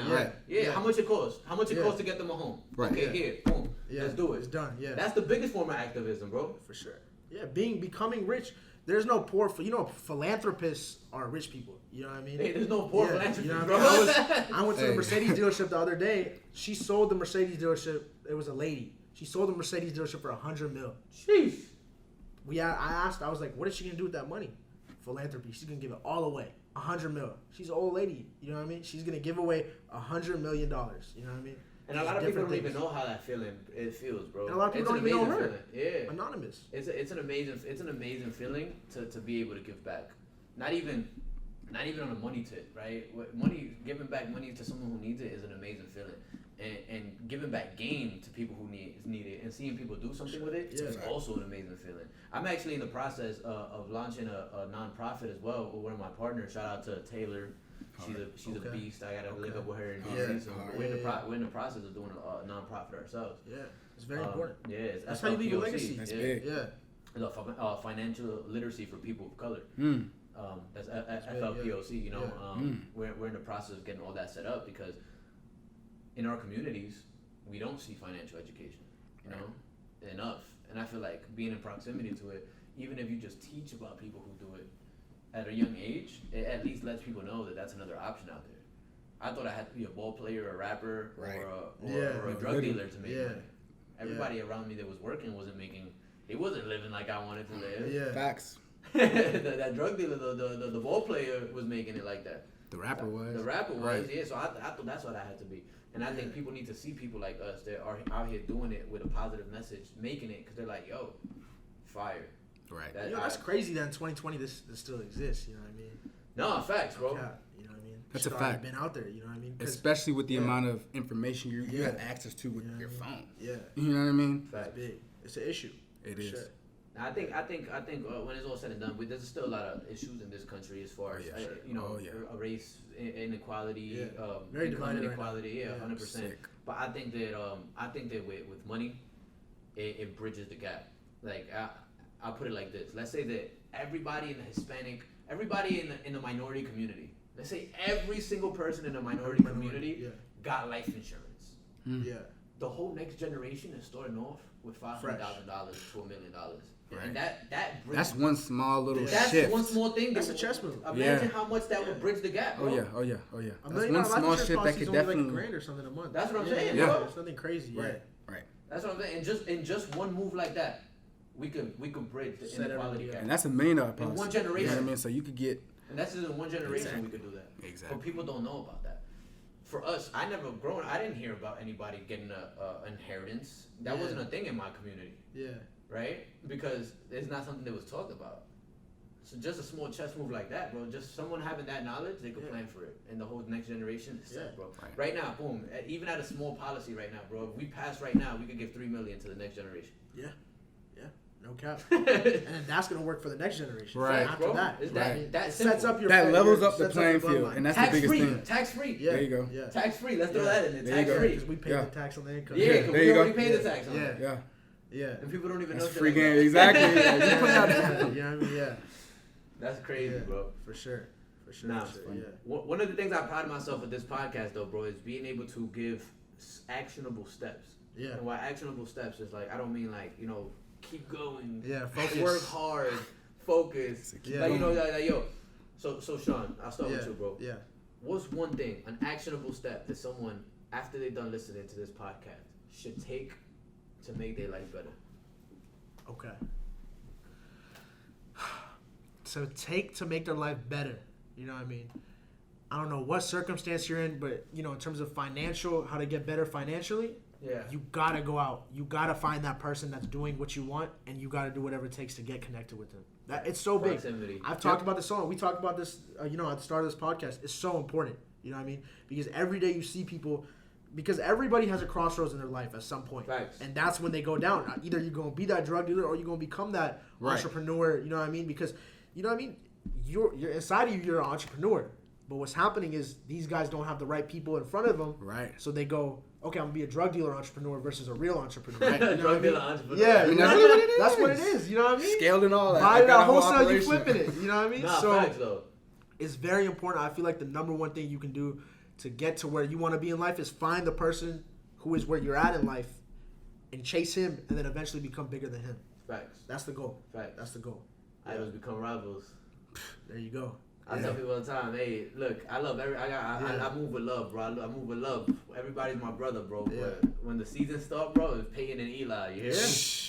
Yeah. How much it costs? How much it costs to get them a home? Right. Okay. Here. Boom. Let's do it. It's done. Yeah. That's the biggest form of activism, bro. For sure. Yeah. Becoming rich. There's no poor. Philanthropists are rich people. You know what I mean? Hey, there's no poor philanthropists. You know what I mean? I went to the Mercedes dealership the other day. She sold the Mercedes dealership. It was a lady. She sold the Mercedes dealership for $100 million. Jeez. I was like, what is she gonna do with that money? Philanthropy. She's gonna give it all away. $100 million. She's an old lady. You know what I mean? She's gonna give away $100 million. You know what I mean? And a lot of people don't even know how that feeling feels, bro. And a lot of people don't even know her. Feeling. Yeah. Anonymous. It's an amazing feeling to be able to give back. Not even on a money tip, right? Giving back money to someone who needs it is an amazing feeling. And giving back game to people who need it and seeing people do something with it is also an amazing feeling. I'm actually in the process of launching a nonprofit as well with one of my partners. Shout out to Taylor. She's a beast. I gotta link up with her in DC. So we're in the process of doing a nonprofit ourselves. Yeah, it's very important. Yeah, that's how you leave a legacy. That's big. Yeah. It's financial literacy for people of color. That's FLPOC. You know, we're in the process of getting all that set up because in our communities we don't see financial education, you know, enough. And I feel like being in proximity to it, even if you just teach about people who do it at a young age, it at least lets people know that that's another option out there. I thought I had to be a ball player, a rapper, or a drug dealer to make money. Everybody around me that was working wasn't living like I wanted to live. Yeah. Facts. That drug dealer, the ball player was making it like that. The rapper was. Yeah. So I thought that's what I had to be. And I think people need to see people like us that are out here doing it with a positive message, making it, because they're like, yo, fire. Right. That's crazy that in 2020 this still exists. You know what I mean? No, facts, bro. You know what I mean? That's a fact. Been out there. You know what I mean? Especially with the amount of information you have access to with your phone. Yeah. You know what I mean? That's big. It's an issue. It is. Sure. I think when it's all said and done, there's still a lot of issues in this country as far as race inequality, very income divided inequality, right 100%. But I think that with money, it bridges the gap. Like I'll put it like this. Let's say that everybody in the Hispanic, everybody in the minority community, let's say every single person in the minority community got life insurance. Yeah. The whole next generation is starting off with $500,000 to $1 million. Right. And that bridges, that's one small little that's shift. one small thing. That's a chess move. Imagine how much that would bridge the gap, bro. Oh yeah. $1 That's million one life small insurance shift that policy's could only definitely. like $1,000 or something a month. That's what I'm saying, Yeah. bro. It's nothing crazy. Right. That's what I'm saying. And just one move like that, we could bridge the Set inequality everybody gap. And that's $1 million policy. In one generation. You know what I mean? So you could get. And that's just in one generation Exactly. we could do that. Exactly. But people don't know about that. For us, I didn't hear about anybody getting a inheritance. That wasn't a thing in my community. Yeah. Right? Because it's not something that was talked about. So just a small chess move like that, bro. Just someone having that knowledge, they could plan for it. And the whole next generation is set, bro. Right now, boom. Even at a small policy right now, bro. If we pass right now, we could give $3 million to the next generation. Yeah. No cap. And that's gonna work for the next generation. Right. After Bro, that, it's Right. that it simple. sets up your That levels up the sets playing your field, bloodline. and that's tax the biggest free. thing. Tax free. Yeah. There you go. Yeah. Tax free. Let's throw that in there. There you Tax go. free. Because we pay Yeah. the tax on the income. Yeah, because There we you go. already paid the tax on Yeah. it. Yeah. Yeah. And people don't even That's know shit free like game. that. Exactly. Yeah, just put it out Yeah. there. You know what I mean? Yeah. That's crazy, Yeah. bro. For sure. Nah, For sure. Yeah. One of the things I pride myself with this podcast, though, bro, is being able to give actionable steps. Yeah. And by actionable steps is like, I don't mean like, keep going. Yeah. Focus. Work hard. Focus. Yeah. Like, yo. So Shawn, I'll start with you, bro. Yeah. What's one thing, an actionable step that someone, after they're done listening to this podcast, should take to make their life better? Okay. So take to make their life better. You know what I mean? I don't know what circumstance you're in, but in terms of financial, how to get better financially, Yeah. you gotta go out. You gotta find that person that's doing what you want, and you gotta do whatever it takes to get connected with them. It's so big. Proximity. I've talked about this song. We talked about this, at the start of this podcast. It's so important. You know what I mean? Because every day you see people, because everybody has a crossroads in their life at some point. Facts. And that's when they go down. Either you're going to be that drug dealer or you're going to become that entrepreneur. You know what I mean? Because, you're inside of you, you're an entrepreneur. But what's happening is these guys don't have the right people in front of them. Right. So they go, okay, I'm going to be a drug dealer entrepreneur versus a real entrepreneur. Right? You know Drug what I mean? dealer entrepreneur. Yeah, I mean, that's what it that's what it is. is. You know what I mean? Scaled and all that. Buy I got that a whole wholesale, you operation. flipping it. You know what I mean? Nah, So facts, though. it's very important. I feel like the number one thing you can do to get to where you want to be in life is find the person who is where you're at in life and chase him and then eventually become bigger than him. Facts. That's the goal. Facts. That's the goal. Idols become rivals. There you go. I tell people all the time, hey, look, I love I move with love, bro. I move with love. Everybody's my brother, bro. Yeah. But when the season starts, bro, it's Peyton and Eli. You hear me?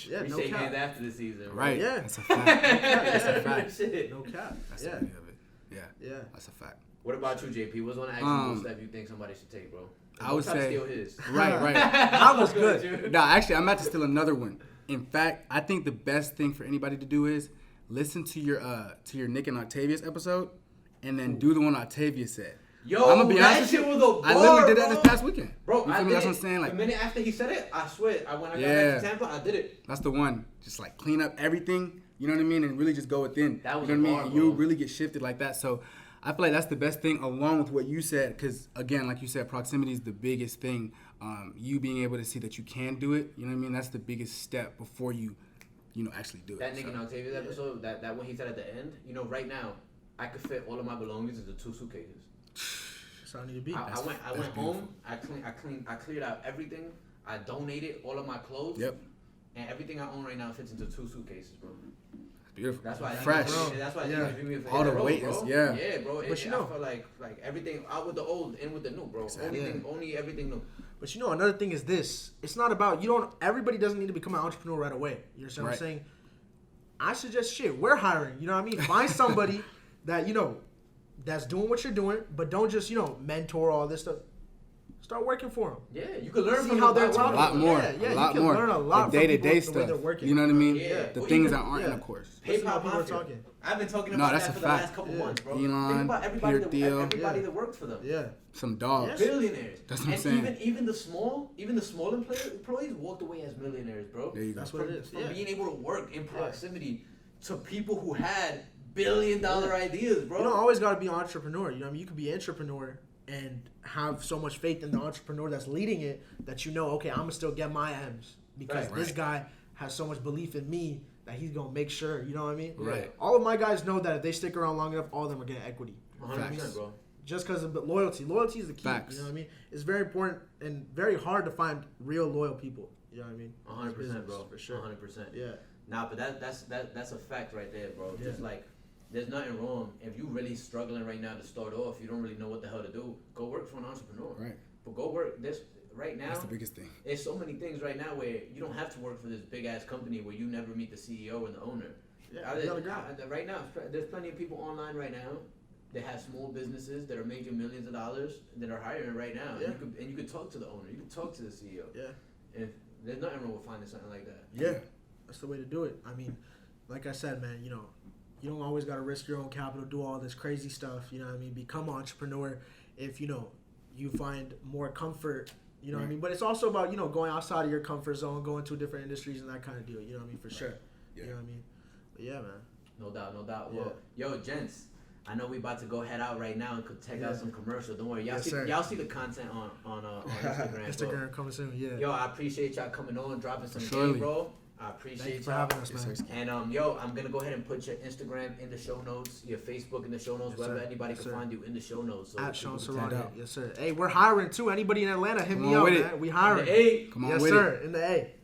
Yeah, We no shake cap. hands after the season. Bro. Right. Yeah. That's a fact. That's a fact. Shit. No cap. That's Yeah. the beauty of it. Yeah. Yeah. That's a fact. What about you, JP? What's one actionable step you think somebody should take, bro? I would Don't try to say- steal his. Right. That was good. No, actually, I'm about to steal another one. In fact, I think the best thing for anybody to do is listen to your Nick and Octavius episode, and then do the one Octavia said. Yo, I'm gonna be that honest shit with was you. a bar, I literally did that bro. this past weekend. Bro, You feel I me? did That's it. what I'm saying. Like, the minute after he said it, I swear, when I got Yeah. back to Tampa, I did it. that's the one. Just like clean up everything. You know what I mean? And really just go within. That was you know what I a mean? bar, And you bro. really get shifted like that. So I feel like that's the best thing, along with what you said. Because again, like you said, proximity is the biggest thing. You being able to see that you can do it. You know what I mean? That's the biggest step before you actually do it. That Nick and Octavius episode, that one he said at the end, right now, I could fit all of my belongings into 2 suitcases. That's how I need to be. I went home. I cleared out everything. I donated all of my clothes. Yep. And everything I own right now fits into 2 suitcases, bro. Beautiful. That's why. Fresh. That's why. Yeah. All the weight is- yeah. Yeah, bro. But I feel like everything out with the old, in with the new, bro. Exactly. Only everything new. But another thing is this. It's not about, everybody doesn't need to become an entrepreneur right away. You understand what I'm saying? I suggest we're hiring. You know what I mean? Find somebody that, that's doing what you're doing, but don't just, mentor all this stuff. Start working for them. Yeah, you can learn See from how them they're by talking. A lot more. Yeah, a lot you can more. learn a lot the from day-to-day people, the way stuff. they're working. You know what I mean? Yeah. The Or things even- that aren't in yeah. the course. Listen to how PayPal people are Mafia. talking. I've been talking No, about that's that a for the fact. last couple Yeah. months, bro. Elon, Think about everybody Peer Deal. everybody that worked for them. Yeah. Some dogs. Billionaires. That's what I'm and saying. Even the small employees walked away as millionaires, bro. There you go. That's what it is. From Yeah. being able to work in proximity to people who had billion-dollar ideas, bro. You don't always got to be an entrepreneur. You know what I mean? You could be an entrepreneur and have so much faith in the entrepreneur that's leading it that okay, I'm going to still get my M's. because this guy has so much belief in me that he's gonna make sure. You know what I mean? Right. All of my guys know that if they stick around long enough, all of them are getting equity. 100%, bro. Just because of loyalty. Loyalty is the key. Facts. You know what I mean? It's very important and very hard to find real loyal people. You know what I mean? 100%, bro. For sure. 100%. Yeah. Nah, but that's a fact right there, bro. Yeah. Just like, there's nothing wrong if you really struggling right now to start off. You don't really know what the hell to do. Go work for an entrepreneur. Right. But go work this right now. That's the biggest thing. There's so many things right now where you don't have to work for this big ass company where you never meet the CEO and the owner. Yeah. Right now, there's plenty of people online right now that have small businesses that are making millions of dollars that are hiring right now. Yeah. And you could talk to the owner. You could talk to the CEO. Yeah. And there's nothing wrong with finding something like that. Yeah. That's the way to do it. I mean, like I said, man, you know, you don't always got to risk your own capital, do all this crazy stuff. You know what I mean? Become an entrepreneur if, you know, you find more comfort. You know what I mean? But it's also about, you know, going outside of your comfort zone, going to different industries and that kind of deal. You know what I mean? For sure. Yeah. You know what I mean? But yeah, man. No doubt, no doubt. Yeah. Well, yo, gents, I know we about to go head out right now and could check out some commercials. Don't worry, Yes, sir. y'all see the content on Instagram. Instagram coming soon. Yeah. Yo, I appreciate y'all coming on, dropping some Surely. game, bro. I appreciate Thank you for y'all. having us, man. And yo, I'm gonna go ahead and put your Instagram in the show notes, your Facebook in the show notes, Yes, wherever sir. anybody Yes, can sir. find you in the show notes. So At Shawns people can Story. check out. Yes, sir. Hey, we're hiring too. Anybody in Atlanta, hit Come me on up, with it. man. We hiring. Hey. Come on Yes, with sir. it. In the A.